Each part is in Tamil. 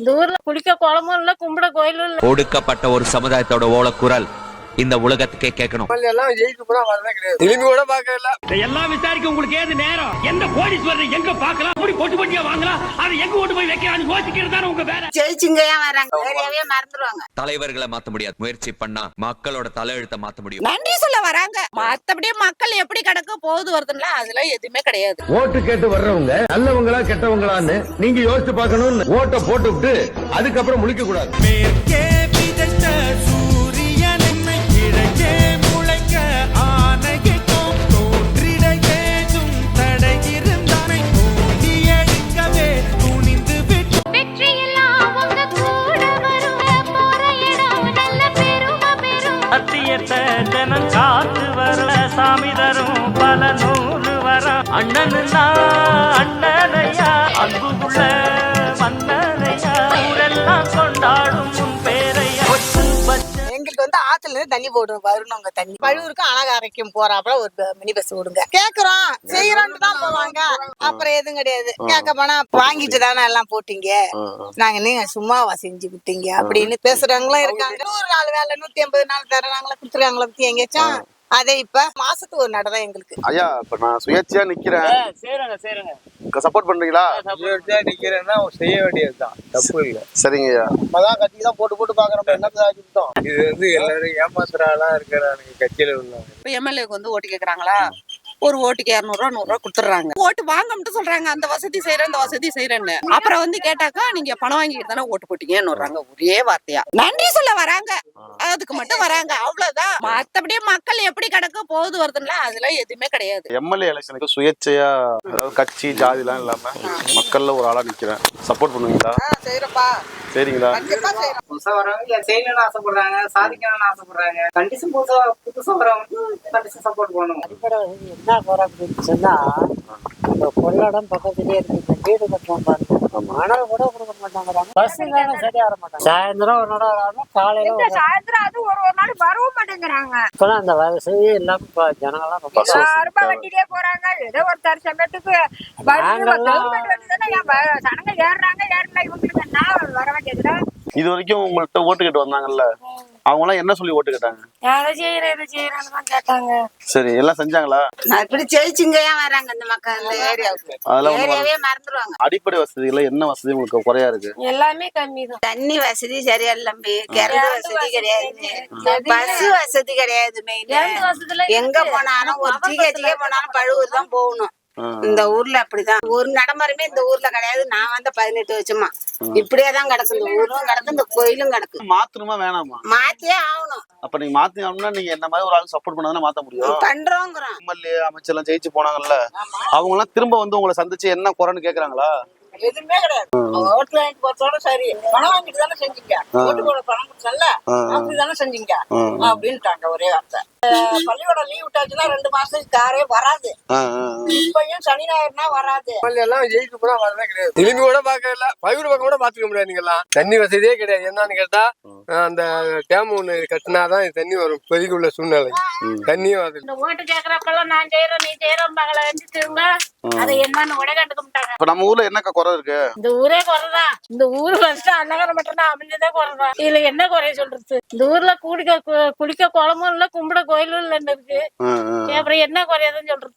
இந்த ஊர்ல குளிக்க குளமும் இல்ல, கும்பிட கோயிலும் இல்ல. ஒடுக்கப்பட்ட ஒரு சமுதாயத்தோட ஓலக்குரல் இந்த உலகத்துக்கே கேட்கணும். எல்லாம் விசாரிக்க உங்களுக்கு ஏது நேரம்? எந்த கோடீஸ்வரர் எங்க பார்க்கலாம், அப்படி பொட்டு பொட்டியா வாங்கலாம், அதை எங்க ஓட்டு போய் வைக்கிறான்னு யோசிக்கிறது தானே உங்க வேலை. ஜெயிச்சுங்கயா வராங்க, வேலையாவே மறந்துடுவாங்க. தலைவர்களை மாத்த முடியாது, முயற்சி பண்ணா மக்களோட தலையெழுத்த மாத்த முடியும். நன்றி சொல்ல வராங்க, மத்தபடியே மக்கள் எப்படி கிடக்க போகுது வருதுன்னா அதெல்லாம் எதுவுமே கிடையாது. ஓட்டு கேட்டு வர்றவங்க நல்லவங்களா கெட்டவங்களான்னு நீங்க யோசிச்சு பார்க்கணும்னு ஓட்ட போட்டுவிட்டு அதுக்கப்புறம் முழிக்க கூடாது. ஜனம் காத்து வர சாமி தரும் பல நூறு வர அண்ணனுன்னா அண்ணனையா, அன்புள்ள மன்னனையா, ஊரெல்லாம் கொண்டாடும் உன் பேரையா. எங்களுக்கு ஆத்துல இருந்து தண்ணி போடும் வரணுங்க. தண்ணி பழுவூருக்கு அழகாரைக்கும் போறாப்புல ஒரு மினி பஸ் விடுங்க. கேக்குறோம் செய்யறோம்னு தான் போவாங்க, அப்புறம் எதுவும் கிடையாது. கேட்க போனா வாங்கிட்டு தானே எல்லாம் போட்டீங்க, நாங்க நீங்க சும்மாவா செஞ்சு விட்டீங்க அப்படின்னு பேசுறவங்களும் இருக்காங்க. 100 நாள் வேலை 180 நாள் தர்றாங்களா கொடுத்துருக்காங்களா பத்தி எங்கேயாச்சும். அதே இப்ப மாசத்துக்கு ஒரு நடை எங்களுக்கு. ஐயா இப்ப நான் சுயேட்சையா நிக்கிறேன், சப்போர்ட் பண்றீங்களா? சுயேட்சையா நிக்கிறேன்னா செய்ய வேண்டியதுதான், தப்பு இல்ல. சரிங்க ஐயா. நம்மதான் கட்சி தான் போட்டு போட்டு பாக்குறோம், என்னதான் இது எல்லாரும் ஏமாத்துறாளா இருக்கிறாங்க கட்சியில உள்ளவங்க. எம்எல்ஏக்கு ஓட்டு கேக்குறாங்களா, ஒரு ஓட்டுக்கு 200 ரூபா 100 ரூபா கொடுத்துறாங்க. ஓட்டு வாங்க மட்டும் சொல்றாங்க, அந்த வசதி செய்யறேன் இந்த வசதி செய்யறேன்னு. அப்புறம் கேட்டாக்கா நீங்க பணம் வாங்கிட்டு தானே ஓட்டு போட்டீங்கன்னு ஒரே வார்த்தையா. நன்றி சொல்ல வராங்க, அதுக்கு மட்டும் வராங்க, அவ்வளவுதான். மத்தபடியே மக்கள் எப்படி கிடக்க போகுது வருதுன்னா அதெல்லாம் எதுவுமே கிடையாது. எம்எல்ஏ எலெக்ஷனுக்கு சுயேட்சையா அதாவது கட்சி ஜாதி எல்லாம் இல்லாம மக்கள்ல ஒரு ஆளா நிக்கிறேன், சப்போர்ட் பண்ணுவீங்களா? செய்யறப்பா. சரிங்களா? புதுசா வரவங்க செய்யணும்னு ஆசைப்படுறாங்க, சாதிக்கணும்னு ஆசைப்படுறாங்க. கண்டிஷன் புதுசா வரவங்க கண்டிஷன் சப்போர்ட் பண்ணணும். அடிப்படை என்ன போறோம் அப்படின்னு சொன்னா, கொள்ளடம் பக்கத்துலயே இருக்கு, வீடு கட்டுறோம் பாருங்க, மணல் கூட கொடுக்க மாட்டாங்கிறாங்க. பஸ் தானே சரியா வர மாட்டாங்க. சாயந்தரம் ஒரு நாள் வராம காலையில சாயந்தரம் அது ஒரு நாள் வரவும் மாட்டேங்கிறாங்க. இப்பெல்லாம் அந்த வசதி இல்லாம ஜனங்கள்லாம் ரொம்ப வண்டியிலே போறாங்க. ஏதோ ஒரு தற்சமயத்துக்கு ஜனங்க ஏறுறாங்க, ஏறல இவங்களுக்கு என்ன வர வேண்டியதுல. இது வரைக்கும் உங்கள்கிட்ட ஓட்டு கேட்டு வந்தாங்கல்ல, அவங்க எல்லாம் என்ன சொல்லி ஓட்டு கேட்டாங்க? கேட்டாங்க. சரி எல்லாம் செஞ்சாங்களா? இப்படி ஜெயிச்சுங்கயா வராங்க இந்த மக்கள் இந்த ஏரியாவுக்கு. அதெல்லாம் ஏரியாவே மறந்துடுவாங்க. அடிப்படை வசதிகள் என்ன வசதி உங்களுக்கு குறையா இருக்கு? எல்லாமே கம்மி தான். தண்ணி வசதி சரியா இல்ல, கரண்ட் வசதி கிடையாது, பஸ் வசதி கிடையாது. மெயின் எங்க போனாலும் ஒரு ஜிஹெச்கே போனாலும் பழுவூர் தான் போகணும். இந்த ஊர்ல அப்படிதான் ஒரு நடைமுறையுமே இந்த ஊர்ல கிடையாது. நான் 18 வருஷமா இப்படியேதான் கிடக்கு. இந்த ஊரும் கிடக்கு, இந்த கோயிலும் கிடக்கு. மாத்தணுமா வேணாமா? மாத்தியே ஆகணும். அப்ப நீங்க மாத்தணும்னா நீங்க என்ன மாதிரி ஒரு ஆள் சப்போர்ட் பண்ணாதானே மாத்த முடியும். பண்றோங்கிறோம். எம்எல்ஏ அமைச்சர் எல்லாம் ஜெயிச்சு போனாங்கல்ல, அவங்க எல்லாம் திரும்ப உங்களை சந்திச்சு என்ன குறைன்னு கேக்குறாங்களா? எதுவுமே கிடையாது. ஓட்டு வாங்கி போறதோட சரி, பணம் வாங்கிட்டு தானே செஞ்சீங்க, ஓட்டு போட பணம் கொடுத்தல அப்படிதானே செஞ்சீங்க அப்படின்ட்டாங்க ஒரே வார்த்தை. பள்ளிக்கூடம் லீவ் விட்டாச்சுன்னா 2 மாசத்துக்கு காரே வராது. இப்பயும் சனி ஞாயிறுனா வராது. எல்லாம் ஜெயிச்சு கூட வரவே கிடையாது, திரும்பி கூட பாக்கல, பயிர் பக்கம் கூட பாத்துக்க முடியாது. நீங்கெல்லாம் தண்ணி வசதியே கிடையாது. என்னன்னு கேட்டா அந்த டேம் ஒண்ணு கட்டினாதான் தண்ணி வரும். இப்போதைக்கு உள்ள சூழ்நிலை தண்ணியும் வருது. இந்த ஓட்டு கேக்குறப்பெல்லாம் நான் செய்யறோம் நீ செய்யறோம் பகல திரும்ப அதை என்னன்னு கூட கண்டுக்க மாட்டாங்க. இப்ப நம்ம ஊர்ல என்ன குறை இருக்கு? இந்த ஊரே குறைதான். இந்த ஊரு ஃபர்ஸ்ட் அன்னகரம் மட்டும் தான் அமைஞ்சதே குறைதான். இதுல என்ன குறைய சொல்றது? இந்த ஊர்ல குளிக்க குளமும் இல்ல, கும்பிட கோயிலும் இல்லன்னு இருக்கு. அப்புறம் என்ன குறையாதுன்னு சொல்றது?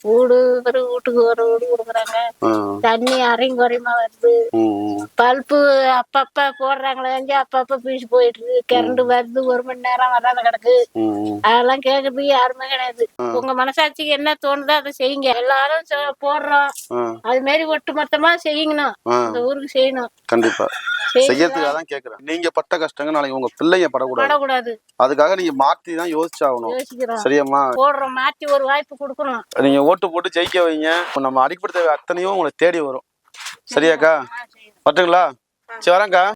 வீட்டுக்கு ஒரு வீடு கொடுக்குறாங்க, தண்ணி அரையும் குறையுமா வருது, பல்பு அப்பப்ப போடுறாங்களே அப்பப்ப பீச்சு போயிட்டு இருக்கு, கரண்ட் வருது 1 மணி நேரம் வராத கிடக்கு. அதெல்லாம் கேக்குறதுக்கு யாருமே கிடையாது. உங்க மனசாட்சிக்கு என்ன தோணுதோ அதை செய்யுங்க. எல்லாரும் போடுறோம், அது மாதிரி ஒட்டு மொத்தமா செய்யணும். இந்த ஊருக்கு செய்யணும். கண்டிப்பா செய்யறதுக்காக தான் கேக்குறேன். நீங்க பட்ட கஷ்டங்க நாளைக்கு உங்க பிள்ளைங்க படக்கூடாது. அதுக்காக நீங்க மாத்தி தான் யோசிச்சாகணும். சரியாம்மா? போடுறோம், மாத்தி ஒரு வாய்ப்பு கொடுக்கணும். நீங்க ஓட்டு போட்டு ஜெயிக்க வைங்க. நம்ம அடிப்படை தேவை அத்தனையும் உங்களை தேடி வரும். சரியாக்கா? பட்டுங்களா? சரி வரேங்க்கா.